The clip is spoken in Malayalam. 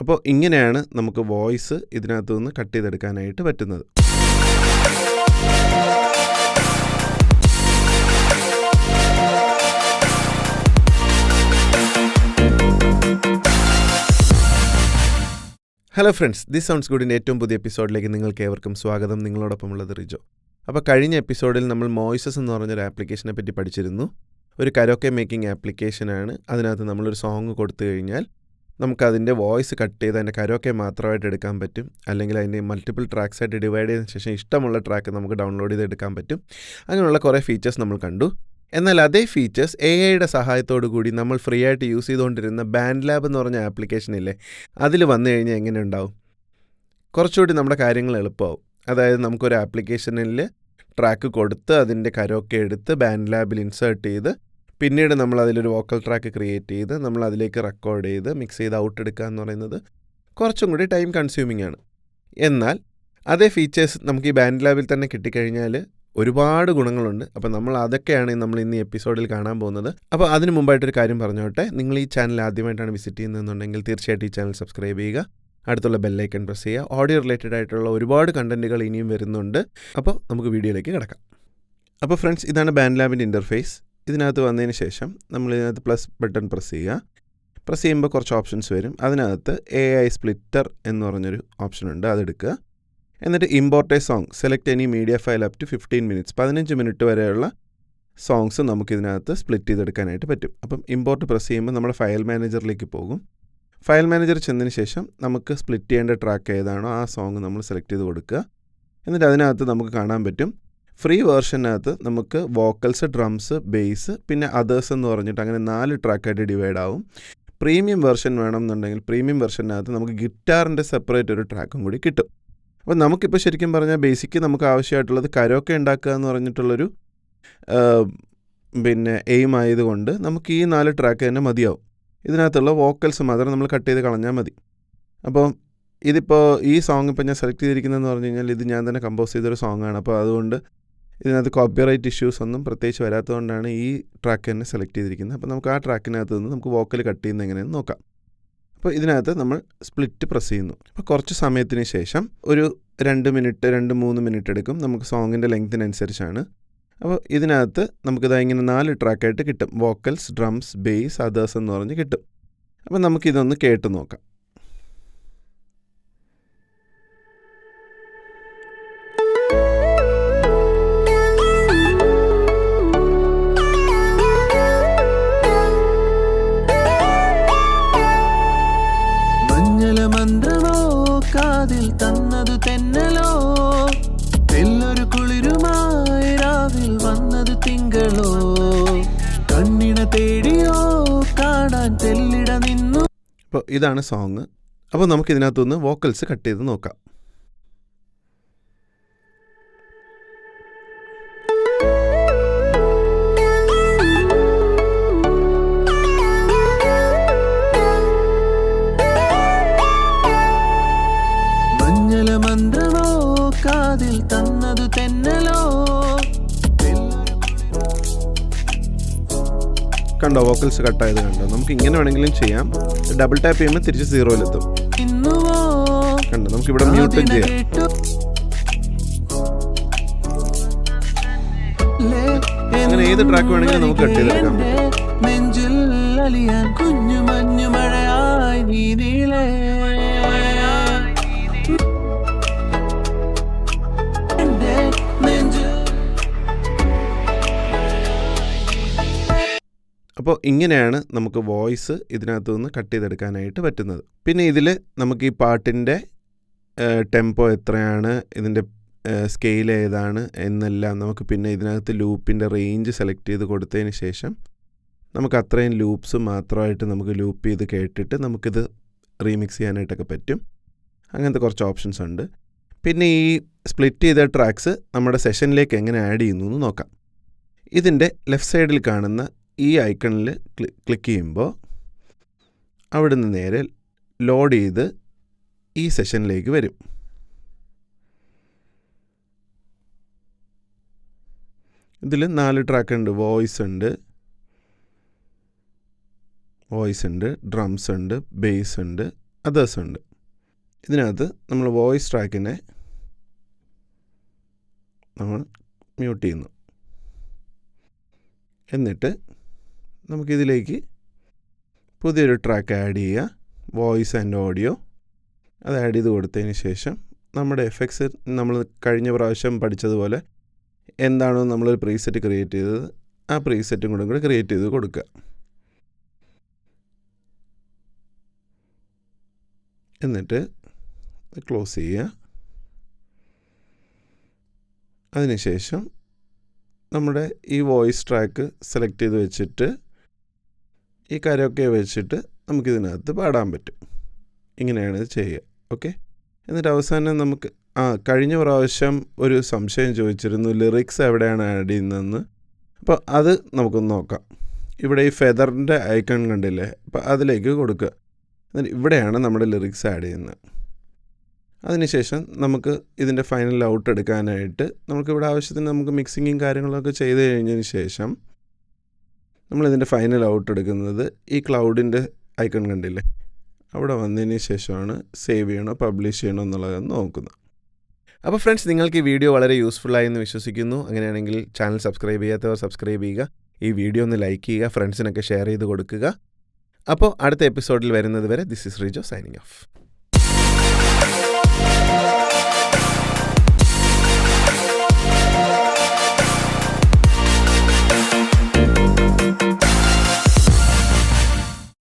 അപ്പോൾ ഇങ്ങനെയാണ് നമുക്ക് വോയിസ് ഇതിനകത്തു നിന്ന് കട്ട് ചെയ്തെടുക്കാനായിട്ട് പറ്റുന്നത്. ഹലോ ഫ്രണ്ട്സ്, ദിസ് സൗണ്ട്സ് ഗുഡിൻ്റെ ഏറ്റവും പുതിയ എപ്പിസോഡിലേക്ക് നിങ്ങൾക്ക് ഏവർക്കും സ്വാഗതം. നിങ്ങളോടൊപ്പമുള്ളത് റിജോ. അപ്പോൾ കഴിഞ്ഞ എപ്പിസോഡിൽ നമ്മൾ മോയിസസ് എന്ന് പറഞ്ഞൊരു ആപ്ലിക്കേഷനെ പറ്റി പഠിച്ചിരുന്നു. ഒരു കരോക്കെ മേക്കിംഗ് ആപ്ലിക്കേഷനാണ്. അതിനകത്ത് നമ്മളൊരു സോങ് കൊടുത്തു കഴിഞ്ഞാൽ നമുക്കതിൻ്റെ വോയിസ് കട്ട് ചെയ്ത് അതിൻ്റെ കരോക്കെ മാത്രമായിട്ട് എടുക്കാൻ പറ്റും. അല്ലെങ്കിൽ അതിൻ്റെ മൾട്ടിപ്പിൾ ട്രാക്സായിട്ട് ഡിവൈഡ് ചെയ്തതിന് ശേഷം ഇഷ്ടമുള്ള ട്രാക്ക് നമുക്ക് ഡൗൺലോഡ് ചെയ്ത് എടുക്കാൻ പറ്റും. അങ്ങനെയുള്ള കുറേ ഫീച്ചേഴ്സ് നമ്മൾ കണ്ടു. എന്നാൽ അതേ ഫീച്ചേഴ്സ് AI-യുടെ സഹായത്തോടു കൂടി നമ്മൾ ഫ്രീ ആയിട്ട് യൂസ് ചെയ്തുകൊണ്ടിരുന്ന ബാൻഡ് ലാബ് എന്ന് പറഞ്ഞ ആപ്ലിക്കേഷനില്ലേ, അതിൽ വന്നു കഴിഞ്ഞാൽ എങ്ങനെ ഉണ്ടാവും? കുറച്ചുകൂടി നമ്മുടെ കാര്യങ്ങൾ എളുപ്പമാവും. അതായത് നമുക്കൊരു ആപ്ലിക്കേഷനിൽ ട്രാക്ക് കൊടുത്ത് അതിൻ്റെ കരോക്കെ എടുത്ത് ബാൻഡ് ലാബിൽ ഇൻസേർട്ട് ചെയ്ത് പിന്നീട് നമ്മൾ അതിലൊരു വോക്കൽ ട്രാക്ക് ക്രിയേറ്റ് ചെയ്ത് നമ്മൾ അതിലേക്ക് റെക്കോർഡ് ചെയ്ത് മിക്സ് ചെയ്ത് ഔട്ട് എടുക്കുക എന്ന് പറയുന്നത് കുറച്ചും കൂടി ടൈം കൺസ്യൂമിംഗ് ആണ്. എന്നാൽ അതേ ഫീച്ചേഴ്സ് നമുക്ക് ഈ ബാൻഡ് ലാബിൽ തന്നെ കിട്ടിക്കഴിഞ്ഞാൽ ഒരുപാട് ഗുണങ്ങളുണ്ട്. അപ്പോൾ നമ്മൾ അതൊക്കെയാണ് നമ്മൾ ഇന്ന് ഈ എപ്പിസോഡിൽ കാണാൻ പോകുന്നത്. അപ്പോൾ അതിന് മുമ്പായിട്ടൊരു കാര്യം പറഞ്ഞോട്ടെ, നിങ്ങൾ ഈ ചാനൽ ആദ്യമായിട്ടാണ് വിസിറ്റ് ചെയ്യുന്നതെന്നുണ്ടെങ്കിൽ തീർച്ചയായിട്ടും ഈ ചാനൽ സബ്സ്ക്രൈബ് ചെയ്യുക, അടുത്തുള്ള ബെല്ലൈക്കൺ പ്രസ് ചെയ്യുക. ഓഡിയോ റിലേറ്റഡ് ആയിട്ടുള്ള ഒരുപാട് കണ്ടൻറ്റുകൾ ഇനിയും വരുന്നുണ്ട്. അപ്പോൾ നമുക്ക് വീഡിയോയിലേക്ക് കിടക്കാം. അപ്പോൾ ഫ്രണ്ട്സ്, ഇതാണ് ബാൻഡ് ലാബിൻ്റെ ഇൻ്റർഫേസ്. ഇതിനകത്ത് വന്നതിന് ശേഷം നമ്മൾ ഇതിനകത്ത് പ്ലസ് ബട്ടൺ പ്രസ് ചെയ്യുക. പ്രസ് ചെയ്യുമ്പോൾ കുറച്ച് ഓപ്ഷൻസ് വരും. അതിനകത്ത് AI സ്പ്ലിറ്റർ എന്ന് പറഞ്ഞൊരു ഓപ്ഷനുണ്ട്, അതെടുക്കുക. എന്നിട്ട് import a song, select any media file up to 15 minutes, 15 minute വരെയുള്ള സോങ്സ് നമുക്കിതിനകത്ത് സ്പ്ലിറ്റ് ചെയ്തെടുക്കാനായിട്ട് പറ്റും. അപ്പം ഇമ്പോർട്ട് പ്രസ് ചെയ്യുമ്പോൾ നമ്മുടെ ഫയൽ മാനേജറിലേക്ക് പോകും. ഫയൽ മാനേജർ ചെന്നതിന് ശേഷം നമുക്ക് സ്പ്ലിറ്റ് ചെയ്യേണ്ട ട്രാക്ക് ഏതാണോ ആ സോങ് നമ്മൾ സെലക്ട് ചെയ്ത് കൊടുക്കുക. എന്നിട്ട് അതിനകത്ത് നമുക്ക് കാണാൻ പറ്റും ഫ്രീ വേർഷനകത്ത് നമുക്ക് വോക്കൽസ്, ഡ്രംസ്, ബേസ്, പിന്നെ അതേഴ്സ് എന്ന് പറഞ്ഞിട്ട് അങ്ങനെ 4 ട്രാക്കായിട്ട് ഡിവൈഡ് ആവും. പ്രീമിയം വേർഷൻ വേണമെന്നുണ്ടെങ്കിൽ പ്രീമിയം വേർഷനകത്ത് നമുക്ക് ഗിറ്റാറിൻ്റെ സെപ്പറേറ്റ് ഒരു ട്രാക്കും കൂടി കിട്ടും. അപ്പോൾ നമുക്കിപ്പോൾ ശരിക്കും പറഞ്ഞാൽ ബേസിക്ക് നമുക്ക് ആവശ്യമായിട്ടുള്ളത് കരോക്കെ ഉണ്ടാക്കുക എന്ന് പറഞ്ഞിട്ടുള്ളൊരു എയിം ആയതുകൊണ്ട് നമുക്ക് ഈ 4 ട്രാക്ക് തന്നെ മതിയാവും. ഇതിനകത്തുള്ള വോക്കൽസ് മാത്രം നമ്മൾ കട്ട് ചെയ്ത് കളഞ്ഞാൽ മതി. അപ്പോൾ ഇതിപ്പോൾ ഈ സോങ് ഇപ്പോൾ ഞാൻ സെലക്ട് ചെയ്തിരിക്കുന്നതെന്ന് പറഞ്ഞു കഴിഞ്ഞാൽ ഇത് ഞാൻ തന്നെ കമ്പോസ് ചെയ്തൊരു സോങ്ങാണ്. അപ്പോൾ അതുകൊണ്ട് ഇതിനകത്ത് കോപ്പിറൈറ്റ് ഇഷ്യൂസ് ഒന്നും പ്രത്യേകിച്ച് വരാത്തതുകൊണ്ടാണ് ഈ ട്രാക്ക് തന്നെ സെലക്ട് ചെയ്തിരിക്കുന്നത്. അപ്പോൾ നമുക്ക് ആ ട്രാക്കിനകത്ത് നിന്ന് നമുക്ക് വോക്കൽ കട്ട് ചെയ്യുന്നത് എങ്ങനെയെന്ന് നോക്കാം. അപ്പോൾ ഇതിനകത്ത് നമ്മൾ സ്പ്ലിറ്റ് പ്രസ് ചെയ്യുന്നു. അപ്പോൾ കുറച്ച് സമയത്തിന് ശേഷം ഒരു 2 മിനിറ്റ് 2-3 മിനിറ്റ് എടുക്കും. നമുക്ക് സോങ്ങിൻ്റെ ലെങ്ത്തിനനുസരിച്ചാണ്. അപ്പോൾ ഇതിനകത്ത് നമുക്കിത് ഇങ്ങനെ 4 ട്രാക്കായിട്ട് കിട്ടും. വോക്കൽസ്, ഡ്രംസ്, ബേസ്, അതേഴ്സ് എന്ന് പറഞ്ഞ് കിട്ടും. അപ്പോൾ നമുക്കിതൊന്ന് കേട്ട് നോക്കാം. തന്നതു തെന്നലോ, തെല്ലൊരു കുളിരുമായി രാവിൽ വന്നത് തിങ്കളോ, കണ്ണിട തേടിയോ കാണാൻ തെല്ലിട നിന്നു. അപ്പോൾ ഇതാണ് സോങ്. അപ്പോൾ നമുക്ക് ഇതിനകത്തുനിന്ന് വോക്കൽസ് കട്ട് ചെയ്ത് നോക്കാം. തന്നതു തെന്നലോ. കണ്ടോ, വോക്കൽസ് കട്ടായത് കണ്ടോ? നമുക്ക് ഇങ്ങനെ വേണമെങ്കിലും ചെയ്യാം. ഡബിൾ ടാപ്പ് ചെയ്യുമ്പോൾ തിരിച്ച് 0-ലെത്തും. കണ്ടോ, നമുക്കിവിടെ മ്യൂട്ടും ചെയ്യാം. അങ്ങനെ ഏത് ട്രാക്ക് വേണമെങ്കിലും നമുക്ക് കട്ട് ചെയ്തെടുക്കാൻ പറ്റും. നെഞ്ചിൽ അലിയാൻ കുഞ്ഞു മഞ്ഞു മഴയായി നീലേ. അപ്പോൾ ഇങ്ങനെയാണ് നമുക്ക് വോയിസ് ഇതിനകത്തു നിന്ന് കട്ട് ചെയ്തെടുക്കാനായിട്ട് പറ്റുന്നത്. പിന്നെ ഇതിൽ നമുക്ക് ഈ പാട്ടിൻ്റെ ടെമ്പോ എത്രയാണ്, ഇതിൻ്റെ സ്കെയിൽ ഏതാണ് എന്നെല്ലാം നമുക്ക് പിന്നെ ഇതിനകത്ത് ലൂപ്പിൻ്റെ റേഞ്ച് സെലക്ട് ചെയ്ത് കൊടുത്തതിന് ശേഷം നമുക്ക് അത്രയും ലൂപ്സ് മാത്രമായിട്ട് നമുക്ക് ലൂപ്പ് ചെയ്ത് കേട്ടിട്ട് നമുക്കിത് റീമിക്സ് ചെയ്യാനായിട്ടൊക്കെ പറ്റും. അങ്ങനത്തെ കുറച്ച് ഓപ്ഷൻസ് ഉണ്ട്. പിന്നെ ഈ സ്പ്ലിറ്റ് ചെയ്ത ട്രാക്സ് നമ്മുടെ സെഷനിലേക്ക് എങ്ങനെ ആഡ് ചെയ്യുന്നു എന്ന് നോക്കാം. ഇതിൻ്റെ ലെഫ്റ്റ് സൈഡിൽ കാണുന്ന ഈ ഐക്കണിൽ ക്ലിക്ക് ചെയ്യുമ്പോൾ അവിടെ നിന്ന് നേരെ ലോഡ് ചെയ്ത് ഈ സെഷനിലേക്ക് വരും. ഇതിൽ 4 ട്രാക്ക് ഉണ്ട്. വോയിസ് ഉണ്ട്, ഡ്രംസ് ഉണ്ട്, ബേസ് ഉണ്ട്, അതേഴ്സ് ഉണ്ട്. ഇതിനകത്ത് നമ്മൾ വോയിസ് ട്രാക്കിനെ നമ്മൾ മ്യൂട്ട് ചെയ്യുന്നു. എന്നിട്ട് നമുക്കിതിലേക്ക് പുതിയൊരു ട്രാക്ക് ആഡ് ചെയ്യുക, വോയിസ് ആൻഡ് ഓഡിയോ. അത് ആഡ് ചെയ്ത് കൊടുത്തതിന് ശേഷം നമ്മുടെ എഫക്ട്സ് നമ്മൾ കഴിഞ്ഞ പ്രാവശ്യം പഠിച്ചതുപോലെ എന്താണോ നമ്മളൊരു പ്രീസെറ്റ് ക്രിയേറ്റ് ചെയ്തത് ആ പ്രീസെറ്റും കൂടെ ക്രിയേറ്റ് ചെയ്ത് കൊടുക്കുക. എന്നിട്ട് ക്ലോസ് ചെയ്യുക. അതിനുശേഷം നമ്മുടെ ഈ വോയിസ് ട്രാക്ക് സെലക്ട് ചെയ്ത് വെച്ചിട്ട് ഈ കരോക്കെ വെച്ചിട്ട് നമുക്കിതിനകത്ത് പാടാൻ പറ്റും. ഇങ്ങനെയാണ് ഇത് ചെയ്യുക. ഓക്കെ. എന്നിട്ട് അവസാനം നമുക്ക് കഴിഞ്ഞ പ്രാവശ്യം ഒരു സംശയം ചോദിച്ചിരുന്നു, ലിറിക്സ് എവിടെയാണ് ആഡ് ചെയ്യുന്നതെന്ന്. അപ്പോൾ അത് നമുക്കൊന്ന് നോക്കാം. ഇവിടെ ഈ ഫെദറിൻ്റെ ഐക്കൺ കണ്ടില്ലേ, അപ്പോൾ അതിലേക്ക് കൊടുക്കുക. എന്നിട്ട് ഇവിടെയാണ് നമ്മുടെ ലിറിക്സ് ആഡ് ചെയ്യുന്നത്. അതിനുശേഷം നമുക്ക് ഇതിൻ്റെ ഫൈനൽ ഔട്ട് എടുക്കാനായിട്ട് നമുക്കിവിടെ ആവശ്യത്തിന് നമുക്ക് മിക്സിങ്ങും കാര്യങ്ങളൊക്കെ ചെയ്ത് കഴിഞ്ഞതിന് ശേഷം നമ്മളിതിൻ്റെ ഫൈനൽ ഔട്ട് എടുക്കുന്നത് ഈ ക്ലൗഡിൻ്റെ ഐക്കൺ കണ്ടില്ലേ, അവിടെ വന്നതിന് ശേഷമാണ് സേവ് ചെയ്യണോ പബ്ലിഷ് ചെയ്യണോ എന്നുള്ളതെന്ന് നോക്കുന്നത്. അപ്പോൾ ഫ്രണ്ട്സ്, നിങ്ങൾക്ക് ഈ വീഡിയോ വളരെ യൂസ്ഫുള്ളായി എന്ന് വിശ്വസിക്കുന്നു. അങ്ങനെയാണെങ്കിൽ ചാനൽ സബ്സ്ക്രൈബ് ചെയ്യാത്തവർ സബ്സ്ക്രൈബ് ചെയ്യുക, ഈ വീഡിയോ ഒന്ന് ലൈക്ക് ചെയ്യുക, ഫ്രണ്ട്സിനൊക്കെ ഷെയർ ചെയ്ത് കൊടുക്കുക. അപ്പോൾ അടുത്ത എപ്പിസോഡിൽ വരുന്നത് വരെ this is Rijo signing off.